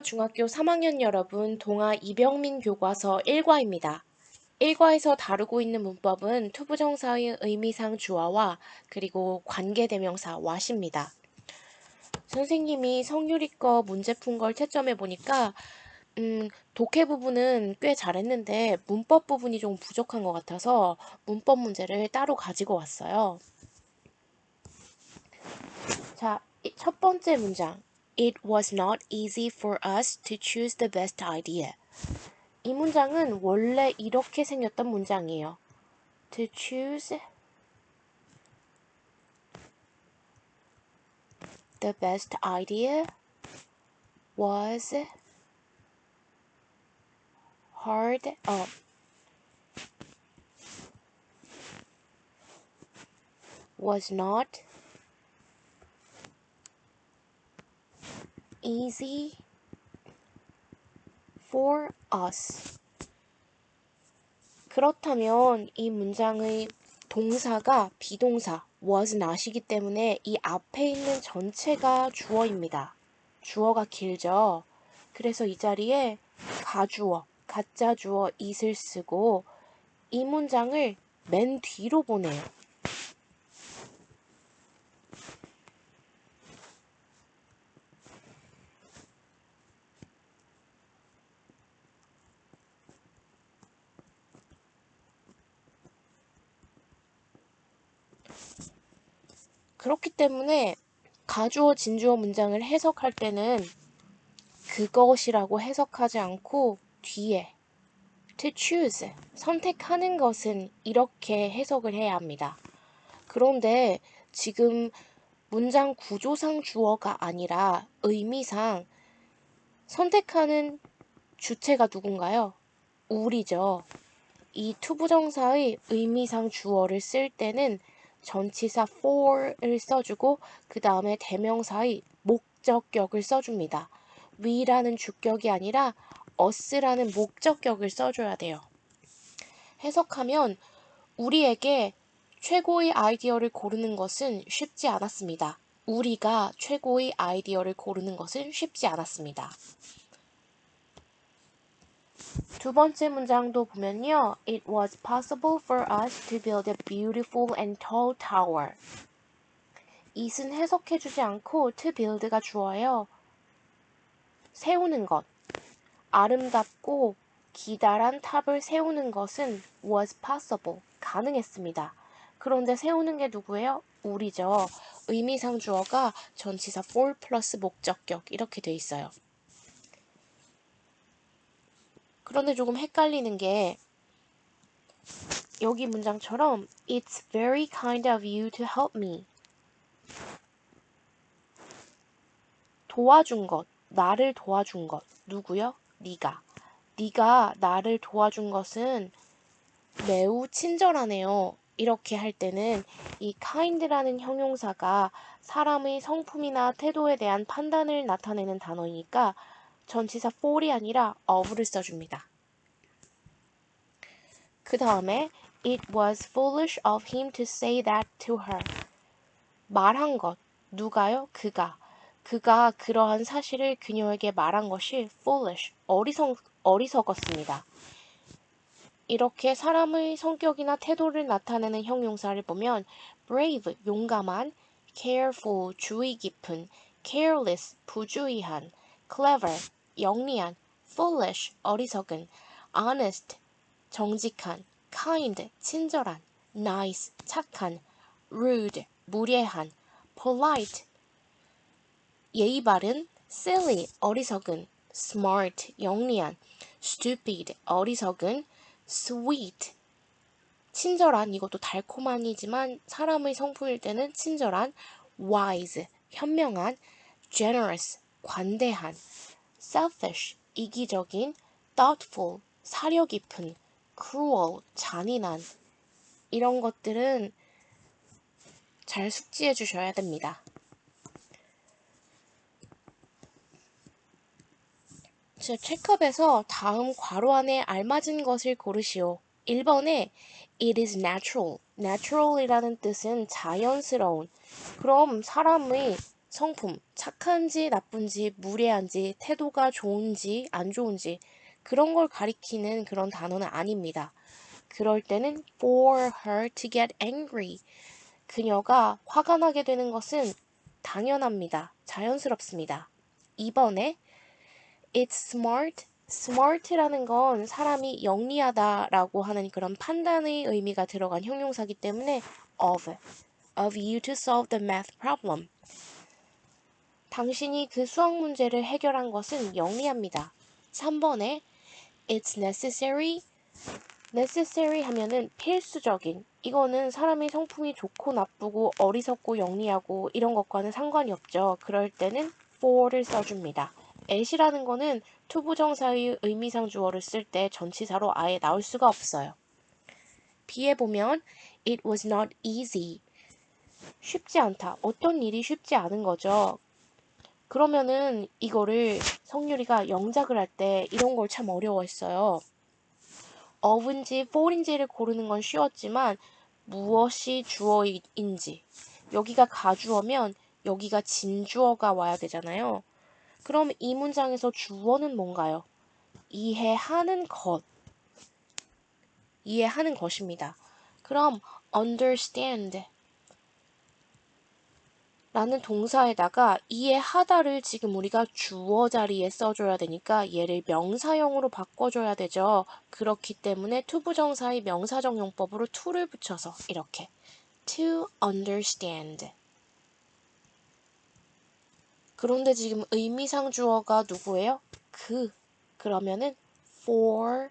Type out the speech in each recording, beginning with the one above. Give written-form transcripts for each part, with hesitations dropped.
중학교 3학년 여러분, 동아 이병민 교과서 1과입니다. 1과에서 다루고 있는 문법은 투부정사의 의미상 주어와 그리고 관계대명사 what입니다. 선생님이 성유리 거 문제 푼 걸 채점해 보니까 독해 부분은 꽤 잘했는데 문법 부분이 좀 부족한 것 같아서 문법 문제를 따로 가지고 왔어요. 자, 첫 번째 문장. It was not easy for us to choose the best idea. 이 문장은 원래 이렇게 생겼던 문장이에요. To choose the best idea was hard. Was not easy for us. 그렇다면 이 문장의 동사가 비동사 was not이기 때문에 이 앞에 있는 전체가 주어입니다. 주어가 길죠. 그래서 이 자리에 가주어, 가짜 주어 it을 쓰고 이 문장을 맨 뒤로 보내요. 그렇기 때문에 가주어, 진주어 문장을 해석할 때는 그것이라고 해석하지 않고 뒤에 to choose, 선택하는 것은 이렇게 해석을 해야 합니다. 그런데 지금 문장 구조상 주어가 아니라 의미상 선택하는 주체가 누군가요? 우리죠. 이 투부정사의 의미상 주어를 쓸 때는 전치사 for를 써주고 그 다음에 대명사의 목적격을 써줍니다. we라는 주격이 아니라 us라는 목적격을 써줘야 돼요. 해석하면 우리에게 최고의 아이디어를 고르는 것은 쉽지 않았습니다. 우리가 최고의 아이디어를 고르는 것은 쉽지 않았습니다. 두 번째 문장도 보면요. It was possible for us to build a beautiful and tall tower. it은 해석해주지 않고 to build가 주어예요. 세우는 것. 아름답고 기다란 탑을 세우는 것은 was possible. 가능했습니다. 그런데 세우는 게 누구예요? 우리죠. 의미상 주어가 전치사 for 플러스 목적격 이렇게 돼 있어요. 그런데 조금 헷갈리는 게 여기 문장처럼 It's very kind of you to help me. 도와준 것, 나를 도와준 것. 누구요? 네가. 네가 나를 도와준 것은 매우 친절하네요. 이렇게 할 때는 이 kind라는 형용사가 사람의 성품이나 태도에 대한 판단을 나타내는 단어이니까 전치사 for이 아니라 of를 써줍니다. 그 다음에 It was foolish of him to say that to her. 말한 것. 누가요? 그가. 그가 그러한 사실을 그녀에게 말한 것이 foolish, 어리석었습니다. 이렇게 사람의 성격이나 태도를 나타내는 형용사를 보면 brave, 용감한, careful, 주의 깊은, careless, 부주의한, clever, 영리한, foolish, 어리석은, honest, 정직한, kind, 친절한, nice, 착한, rude, 무례한, polite, 예의 바른, silly, 어리석은, smart, 영리한, stupid, 어리석은, sweet, 친절한, 이것도 달콤한이지만 사람의 성품일 때는 친절한, wise, 현명한, generous, 관대한, selfish, 이기적인, thoughtful, 사려 깊은, cruel, 잔인한, 이런 것들은 잘 숙지해 주셔야 됩니다. 체크업에서 다음 괄호 안에 알맞은 것을 고르시오. 1번에 It is natural. natural이라는 뜻은 자연스러운. 그럼 사람의 성품, 착한지 나쁜지 무례한지 태도가 좋은지 안 좋은지 그런 걸 가리키는 그런 단어는 아닙니다. 그럴 때는 for her to get angry. 그녀가 화가 나게 되는 것은 당연합니다. 자연스럽습니다. 2번에 it's smart. smart라는 건 사람이 영리하다라고 하는 그런 판단의 의미가 들어간 형용사이기 때문에 of you to solve the math problem. 당신이 그 수학 문제를 해결한 것은 영리합니다. 3번에 it's necessary. necessary 하면은 필수적인. 이거는 사람이 성품이 좋고 나쁘고 어리석고 영리하고 이런 것과는 상관이 없죠. 그럴 때는 for를 써줍니다. at이라는 거는 투부정사의 의미상 주어를 쓸 때 전치사로 아예 나올 수가 없어요. B에 보면 it was not easy. 쉽지 않다. 어떤 일이 쉽지 않은 거죠. 그러면은 이거를 성유리가 영작을 할 때 이런 걸 참 어려워했어요. of인지 for인지를 고르는 건 쉬웠지만 무엇이 주어인지 여기가 가주어면 여기가 진주어가 와야 되잖아요. 그럼 이 문장에서 주어는 뭔가요? 이해하는 것. 이해하는 것입니다. 그럼 understand 라는 동사에다가 이해하다를 지금 우리가 주어 자리에 써줘야 되니까 얘를 명사형으로 바꿔줘야 되죠. 그렇기 때문에 투부정사의 명사정용법으로 to를 붙여서 이렇게 to understand. 그런데 지금 의미상 주어가 누구예요? 그러면은 for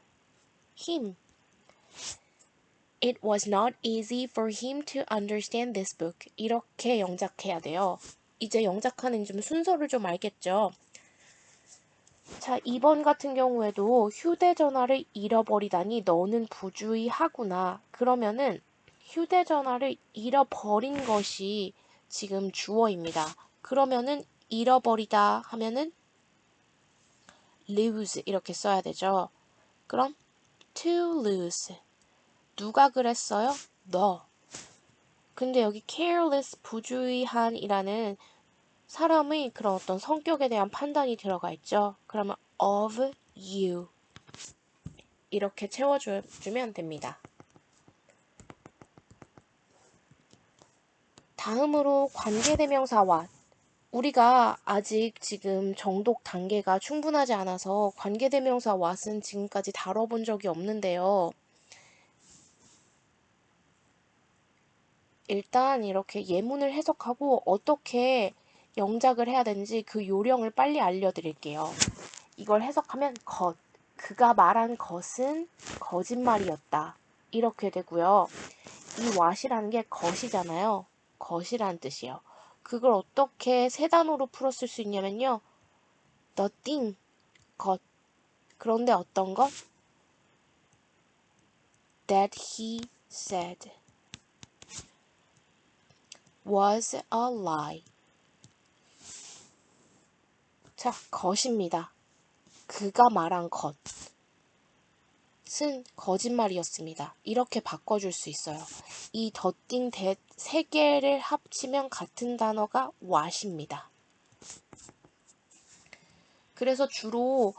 him. It was not easy for him to understand this book. 이렇게 영작해야 돼요. 이제 영작하는 좀 순서를 좀 알겠죠? 자, 2번 같은 경우에도 휴대전화를 잃어버리다니 너는 부주의하구나. 그러면은 휴대전화를 잃어버린 것이 지금 주어입니다. 그러면은 잃어버리다 하면은 lose 이렇게 써야 되죠. 그럼 to lose. 누가 그랬어요? 너. 근데 여기 careless, 부주의한이라는 사람의 그런 어떤 성격에 대한 판단이 들어가 있죠. 그러면 of you 이렇게 채워주면 됩니다. 다음으로 관계대명사와 우리가 아직 지금 정독 단계가 충분하지 않아서 관계대명사 what은 지금까지 다뤄본 적이 없는데요. 일단 이렇게 예문을 해석하고 어떻게 영작을 해야 되는지 그 요령을 빨리 알려드릴게요. 이걸 해석하면 그가 말한 것은 거짓말이었다. 이렇게 되고요. 이 what이라는 게 것이잖아요. 것이란 뜻이에요. 그걸 어떻게 세 단어로 풀었을 수 있냐면요. the thing, 것. 그런데 어떤 것? that he said was a lie. 자, 것입니다. 그가 말한 것은 거짓말이었습니다. 이렇게 바꿔줄 수 있어요. 이 더띵 세 개를 합치면 같은 단어가 what입니다. 그래서 주로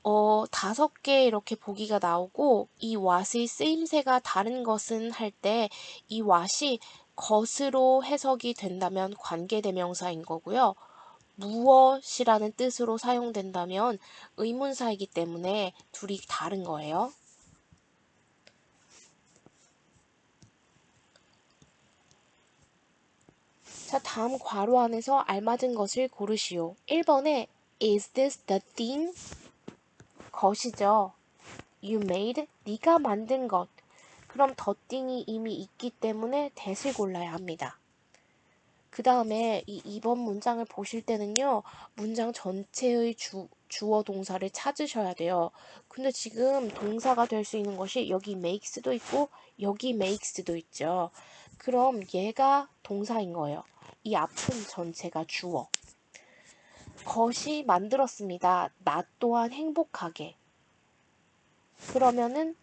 5개 이렇게 보기가 나오고 이 what의 쓰임새가 다른 것은 할 때 이 what이 것으로 해석이 된다면 관계대명사인 거고요. 무엇이라는 뜻으로 사용된다면 의문사이기 때문에 둘이 다른 거예요. 자, 다음 괄호 안에서 알맞은 것을 고르시오. 1번에 Is this the thing? 것이죠. You made? 네가 만든 것. 그럼 the thing이 이미 있기 때문에 that을 골라야 합니다. 그 다음에 이 2번 문장을 보실 때는요. 문장 전체의 주어 동사를 찾으셔야 돼요. 근데 지금 동사가 될 수 있는 것이 여기 makes도 있고 여기 makes도 있죠. 그럼 얘가 동사인 거예요. 이 앞은 전체가 주어. 것이 만들었습니다. 나 또한 행복하게. 그러면은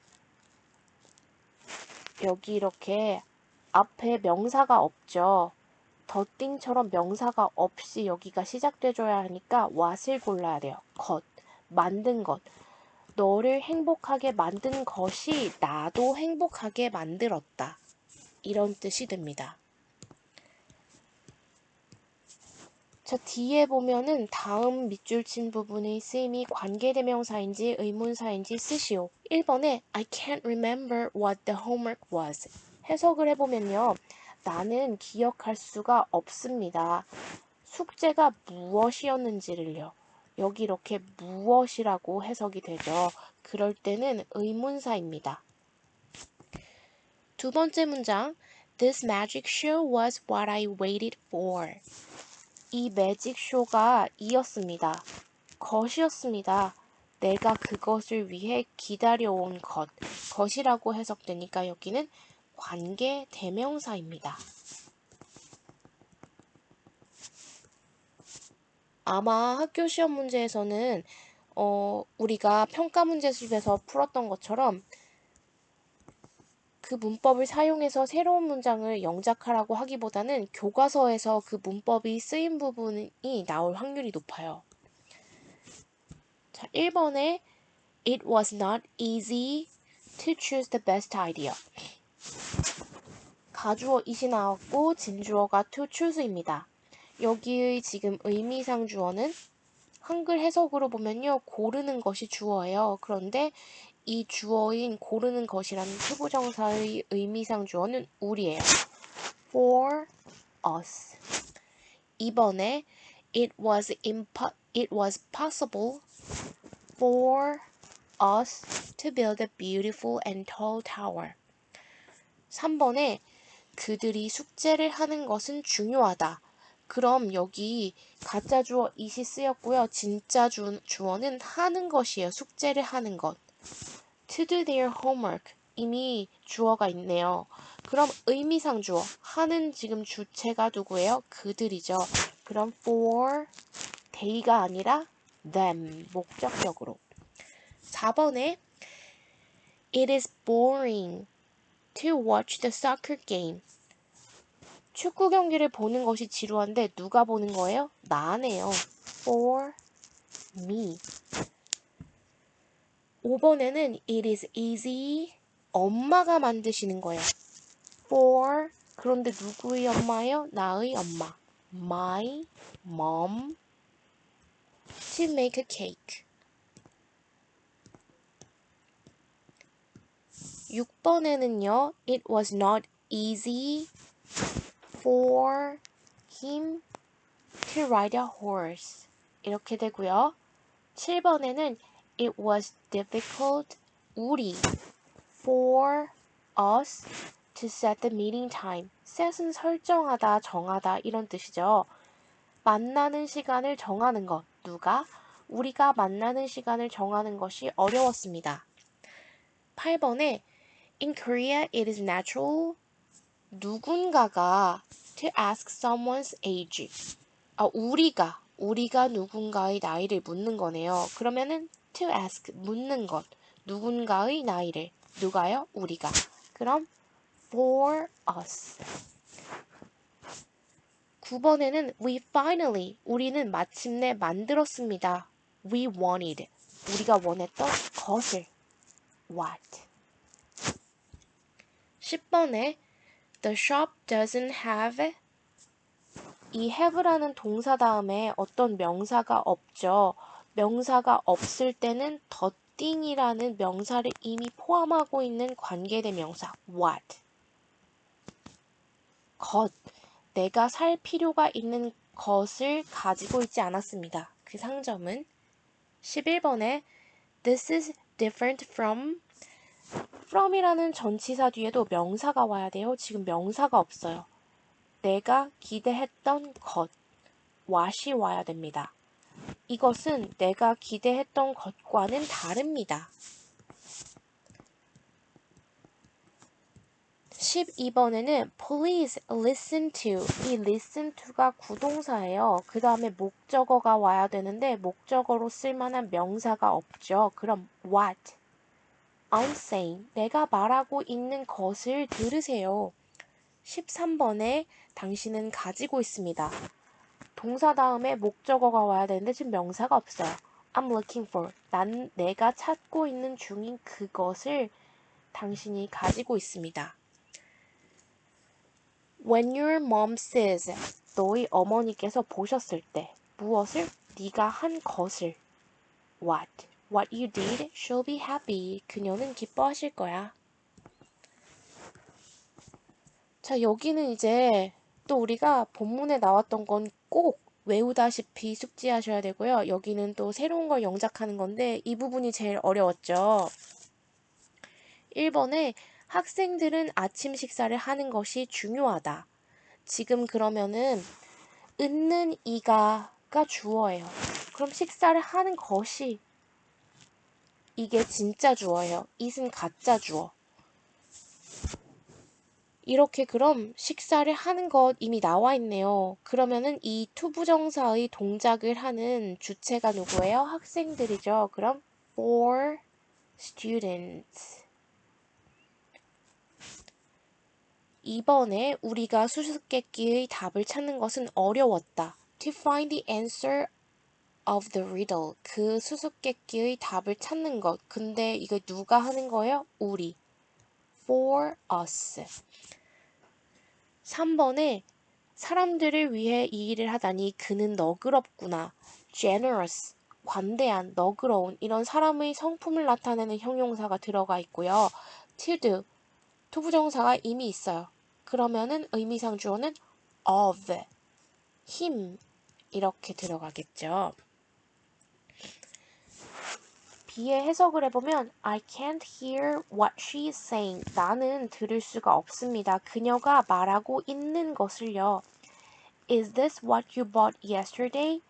여기 이렇게 앞에 명사가 없죠. 더띵처럼 명사가 없이 여기가 시작돼줘야 하니까 what을 골라야 돼요. 것, 만든 것. 너를 행복하게 만든 것이 나도 행복하게 만들었다. 이런 뜻이 됩니다. 자, 뒤에 보면은 다음 밑줄 친 부분의 쓰임이 관계대명사인지 의문사인지 쓰시오. 1번에 I can't remember what the homework was. 해석을 해보면요. 나는 기억할 수가 없습니다. 숙제가 무엇이었는지를요. 여기 이렇게 무엇이라고 해석이 되죠. 그럴 때는 의문사입니다. 두 번째 문장 This magic show was what I waited for. 이 매직 쇼가 이었습니다. 것이었습니다. 내가 그것을 위해 기다려온 것. 것이라고 해석되니까 여기는 관계 대명사입니다. 아마 학교 시험 문제에서는 우리가 평가 문제집에서 풀었던 것처럼 그 문법을 사용해서 새로운 문장을 영작하라고 하기보다는 교과서에서 그 문법이 쓰인 부분이 나올 확률이 높아요. 자, 1번에 It was not easy to choose the best idea. 가주어 it이 나왔고 진주어가 to choose입니다. 여기의 지금 의미상 주어는 한글 해석으로 보면요. 고르는 것이 주어예요. 그런데 이 주어인 고르는 것이라는 투부정사의 의미상 주어는 우리예요. For us. 2번에 it was possible for us to build a beautiful and tall tower. 3번에 그들이 숙제를 하는 것은 중요하다. 그럼 여기 가짜 주어 it이 쓰였고요. 진짜 주어는 하는 것이에요. 숙제를 하는 것. To do their homework. 이미 주어가 있네요. 그럼 의미상 주어. 하는 지금 주체가 누구예요? 그들이죠. 그럼 for they가 아니라 them. 목적격으로. 4번에 It is boring to watch the soccer game. 축구 경기를 보는 것이 지루한데 누가 보는 거예요? 나네요. For me. 5번에는 it is easy. 엄마가 만드시는 거예요. For 그런데 누구의 엄마예요? 나의 엄마. My mom to make a cake. 6번에는요. It was not easy for him to ride a horse. 이렇게 되고요. 7번에는 It was difficult 우리 for us to set the meeting time. set은 설정하다, 정하다 이런 뜻이죠. 만나는 시간을 정하는 것. 누가? 우리가 만나는 시간을 정하는 것이 어려웠습니다. 8번에 In Korea it is natural 누군가가 to ask someone's age. 우리가 누군가의 나이를 묻는 거네요. 그러면은 to ask 묻는 것. 누군가의 나이를. 누가요? 우리가. 그럼 for us. 9번에는 we finally 우리는 마침내 만들었습니다. We wanted 우리가 원했던 것을. What? 10번에 The shop doesn't have 이 have라는 동사 다음에 어떤 명사가 없죠. 명사가 없을 때는 더띵이라는 명사를 이미 포함하고 있는 관계대명사 what. 것. 내가 살 필요가 있는 것을 가지고 있지 않았습니다. 그 상점은 11번에 This is different from이라는 전치사 뒤에도 명사가 와야 돼요. 지금 명사가 없어요. 내가 기대했던 것, what이 와야 됩니다. 이것은 내가 기대했던 것과는 다릅니다. 12번에는 please listen to 이 listen to가 구동사예요. 그 다음에 목적어가 와야 되는데 목적어로 쓸만한 명사가 없죠. 그럼 what? I'm saying 내가 말하고 있는 것을 들으세요. 13번에 당신은 가지고 있습니다. 동사 다음에 목적어가 와야 되는데 지금 명사가 없어요. I'm looking for. 내가 찾고 있는 중인 그것을 당신이 가지고 있습니다. When your mom says, 너희 어머니께서 보셨을 때 무엇을? 네가 한 것을. What you did, she'll be happy. 그녀는 기뻐하실 거야. 자, 여기는 이제 또 우리가 본문에 나왔던 건 꼭 외우다시피 숙지하셔야 되고요. 여기는 또 새로운 걸 영작하는 건데 이 부분이 제일 어려웠죠. 1번에 학생들은 아침 식사를 하는 것이 중요하다. 지금 그러면은 은는 이가가 주어예요. 그럼 식사를 하는 것이 이게 진짜 주어예요. it은 가짜 주어. 이렇게 그럼 식사를 하는 것 이미 나와 있네요. 그러면은 이 투부정사의 동작을 하는 주체가 누구예요? 학생들이죠. 그럼 for students. 2번에 우리가 수수께끼의 답을 찾는 것은 어려웠다. To find the answer of the riddle. 그 수수께끼의 답을 찾는 것. 근데 이거 누가 하는 거예요? 우리. For us. 3번에 사람들을 위해 이 일을 하다니 그는 너그럽구나. generous, 관대한, 너그러운 이런 사람의 성품을 나타내는 형용사가 들어가 있고요. to do, 투부정사가 이미 있어요. 그러면은 의미상 주어는 of, him 이렇게 들어가겠죠. B의 해석을 해보면 I can't hear what she's saying. 나는 들을 수가 없습니다. 그녀가 말하고 있는 것을요. Is this what you bought yesterday?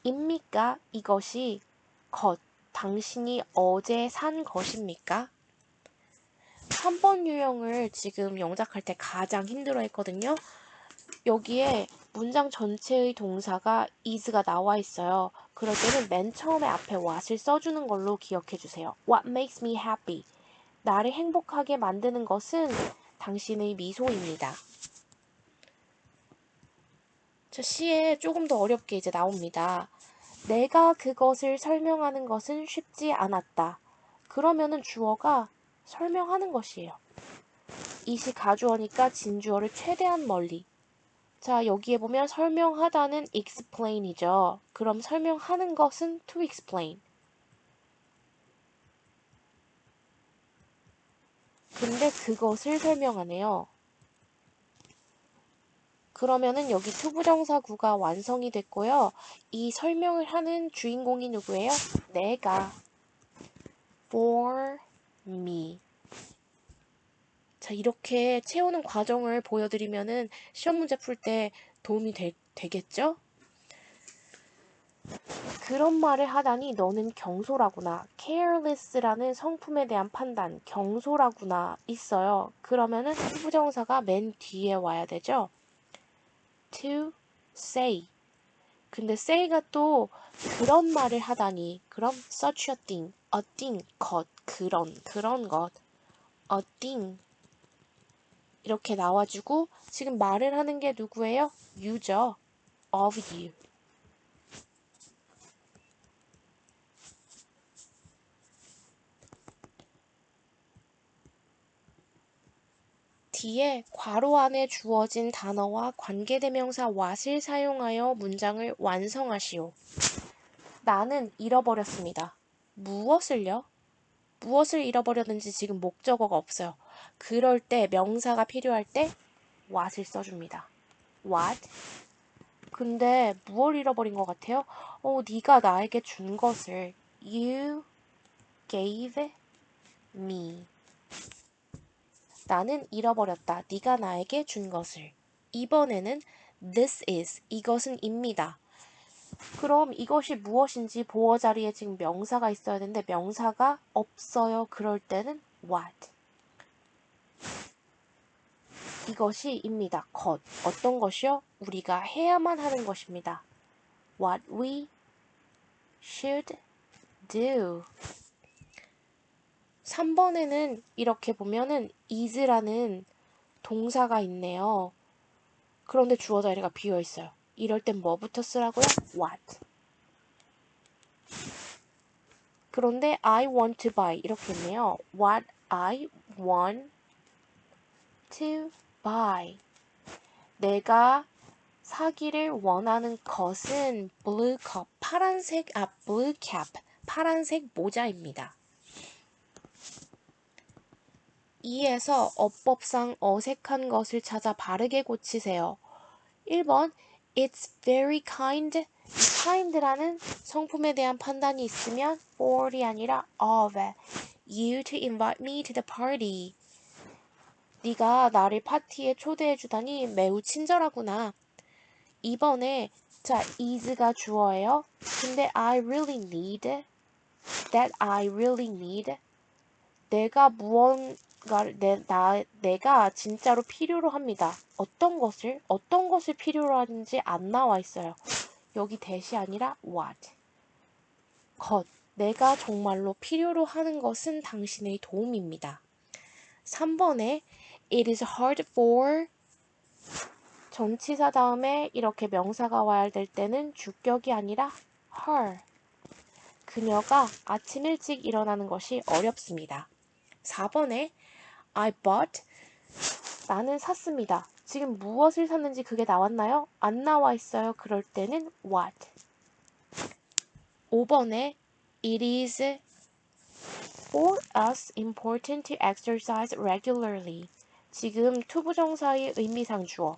입니까? 이것이 당신이 어제 산 것입니까? 3번 유형을 지금 영작할 때 가장 힘들어 했거든요. 여기에 문장 전체의 동사가 is가 나와 있어요. 그럴 때는 맨 처음에 앞에 what을 써주는 걸로 기억해 주세요. What makes me happy? 나를 행복하게 만드는 것은 당신의 미소입니다. 자, C에 조금 더 어렵게 이제 나옵니다. 내가 그것을 설명하는 것은 쉽지 않았다. 그러면은 주어가 설명하는 것이에요. it이 가주어니까 진주어를 최대한 멀리. 자, 여기에 보면 설명하다는 explain이죠. 그럼 설명하는 것은 to explain. 근데 그것을 설명하네요. 그러면은 여기 투부정사구가 완성이 됐고요. 이 설명을 하는 주인공이 누구예요? 내가. for me. 자, 이렇게 채우는 과정을 보여드리면은 시험 문제 풀 때 도움이 되겠죠? 그런 말을 하다니 너는 경솔하구나. careless라는 성품에 대한 판단, 경솔하구나 있어요. 그러면은 투부정사가 맨 뒤에 와야 되죠? to say. 근데 say가 또 그런 말을 하다니. 그럼 such a thing, 것, 그런 것, a thing. 이렇게 나와주고 지금 말을 하는 게 누구예요? you죠. of you. 뒤에 괄호 안에 주어진 단어와 관계대명사 what을 사용하여 문장을 완성하시오. 나는 잃어버렸습니다. 무엇을요? 무엇을 잃어버렸는지 지금 목적어가 없어요. 그럴 때 명사가 필요할 때 what을 써줍니다. what? 근데 무엇을 잃어버린 것 같아요? 네가 나에게 준 것을 you gave me. 나는 잃어버렸다. 네가 나에게 준 것을. 이번에는 this is, 이것은 입니다. 그럼 이것이 무엇인지 보어 자리에 지금 명사가 있어야 되는데 명사가 없어요. 그럴 때는 what. 이것이 입니다. 것. 어떤 것이요? 우리가 해야만 하는 것입니다. What we should do. 3번에는 이렇게 보면은 is라는 동사가 있네요. 그런데 주어 자리가 비어 있어요. 이럴 땐 뭐부터 쓰라고요? What. 그런데 I want to buy 이렇게 있네요. What I want to buy. 내가 사기를 원하는 것은 blue cup, blue cap, 파란색 모자입니다. 2에서 어법상 어색한 것을 찾아 바르게 고치세요. 1번 It's very kind. kind라는 성품에 대한 판단이 있으면 for이 아니라 of you to invite me to the party. 네가 나를 파티에 초대해 주다니 매우 친절하구나. 2번에 자, is가 주어예요. 근데 I really need, that I really need. 내가 내가 진짜로 필요로 합니다. 어떤 것을 필요로 하는지 안 나와 있어요. 여기 that이 아니라 what. 내가 정말로 필요로 하는 것은 당신의 도움입니다. 3번에 it is hard for 전치사 다음에 이렇게 명사가 와야 될 때는 주격이 아니라 her. 그녀가 아침 일찍 일어나는 것이 어렵습니다. 4번에 I bought. 나는 샀습니다. 지금 무엇을 샀는지 그게 나왔나요? 안 나와 있어요. 그럴 때는 what. 5번에 it is for us important to exercise regularly. 지금 투부정사의 의미상 주어.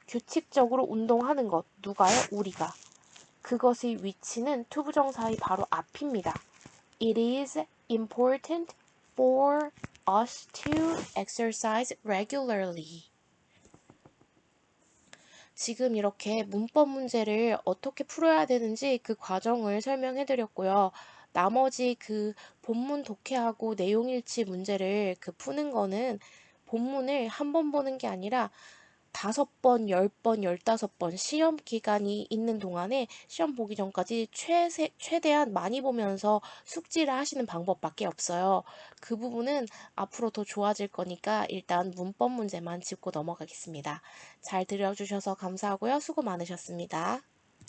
규칙적으로 운동하는 것. 누가요? 우리가. 그것의 위치는 투부정사의 바로 앞입니다. It is important for us to exercise regularly. 지금 이렇게 문법 문제를 어떻게 풀어야 되는지 그 과정을 설명해 드렸고요. 나머지 그 본문 독해하고 내용 일치 문제를 푸는 거는 본문을 한 번 보는 게 아니라 5번, 10번, 15번 시험 기간이 있는 동안에 시험 보기 전까지 최대한 많이 보면서 숙지를 하시는 방법밖에 없어요. 그 부분은 앞으로 더 좋아질 거니까 일단 문법 문제만 짚고 넘어가겠습니다. 잘 들어주셔서 감사하고요. 수고 많으셨습니다.